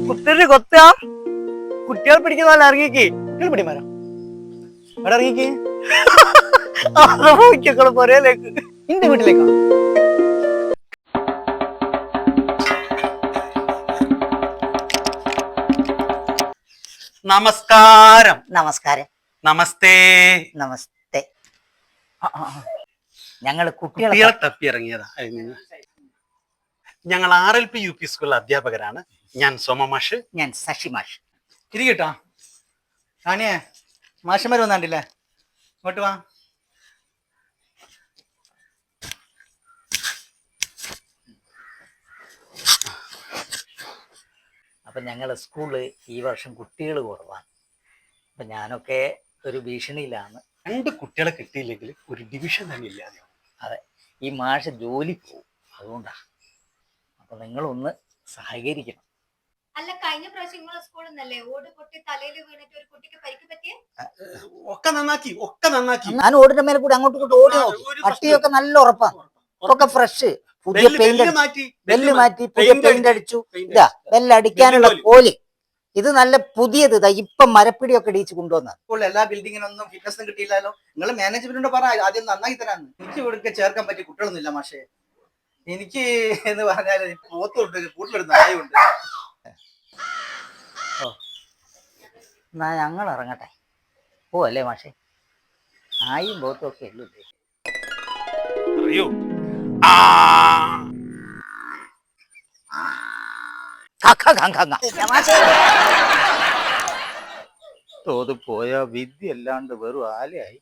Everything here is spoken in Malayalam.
കുത്തിരി കൊത്താ കുട്ടികൾ പിടിക്കുന്ന ഇറങ്ങിക്ക് കുട്ടികൾ പിടിമാരോ അവിടെ ഇറങ്ങിക്ക് പൊരയിലേക്ക് നിന്റെ വീട്ടിലേക്കാ. നമസ്കാരം. നമസ്കാരം. നമസ്തേ. നമസ്തേ. ഞങ്ങൾ കുട്ടികളെ തപ്പി ഇറങ്ങിയതാ. ഞങ്ങൾ RLP UP സ്കൂളിലെ അധ്യാപകരാണ്. ഞാൻ സോമമാഷ്. ഞാൻ ശശി മാഷ്. ഇരിക്കട്ടാ റാണിയെ മാഷന്മാർ വന്നാണ്ടില്ലേ, ഇങ്ങോട്ട് വാ. അപ്പൊ ഞങ്ങളുടെ സ്കൂളിൽ ഈ വർഷം കുട്ടികൾ കുറവാണ്. അപ്പൊ ഞാനൊക്കെ ഒരു ഭീഷണിയിലാണ്. 2 കുട്ടികളെ കിട്ടിയില്ലെങ്കിൽ ഒരു ഡിവിഷൻ തന്നെ ഇല്ലാതെ. അതെ, ഈ മാഷ് ജോലി പോവും, അതുകൊണ്ടാ. അപ്പൊ നിങ്ങളൊന്ന് സഹകരിക്കണം. അല്ല, കഴിഞ്ഞ പ്രാവശ്യം നിങ്ങളെ സ്കൂളിൽ നിന്നല്ലേ ഓട് പൊട്ടി തലയിൽ വീണിട്ട് ഒരു കുട്ടിക്ക് പരിക്ക് പറ്റിയേ? ഒക്കെ നന്നാക്കി. ഞാൻ ഓടിന്റെ മേലെ കൂടി അങ്ങോട്ടും ഇങ്ങോട്ട് ഓടി നോക്കി. പട്ടിയൊക്കെ നല്ല ഉറപ്പാണ്, ഒക്കെ ഫ്രഷ്. പുതിയ പെയിന്റ് മാറ്റി പുതിയ പെയിന്റ് അടിച്ചു. ഇതാ ബെല്ലടിക്കാനുള്ള കോല്. ഇത് നല്ല പുതിയത്. ഇതാ ഇപ്പം മരപ്പിടിയൊക്കെ ഇടിച്ച് കൊണ്ടുവന്ന. ഇപ്പോൾ എല്ലാ ബിൽഡിങ്ങിനൊന്നും ഫിറ്റ്നസ് കിട്ടിയില്ലല്ലോ. നിങ്ങൾ മാനേജ്മെന്റിനോട് പറ ആദ്യം നന്നാക്കി തരാന്ന്. എനിക്ക് ഇവിടെ ചേർക്കാൻ പറ്റിയ കുട്ടികളൊന്നും ഇല്ല മാഷേ. എനിക്ക് എന്ന് പറഞ്ഞാല് പോത്തുണ്ട്, കൂട്ടിലൊരു നായുണ്ട്. എന്നാ ഞങ്ങൾ ഇറങ്ങട്ടെ. ഓ അല്ലേ മാഷേ, നായും പോത്തും ഒക്കെ ഉള്ളൂ. അറിയോ, തോത് പോയ വിദ്യ അല്ലാണ്ട് വെറും ആലയായി.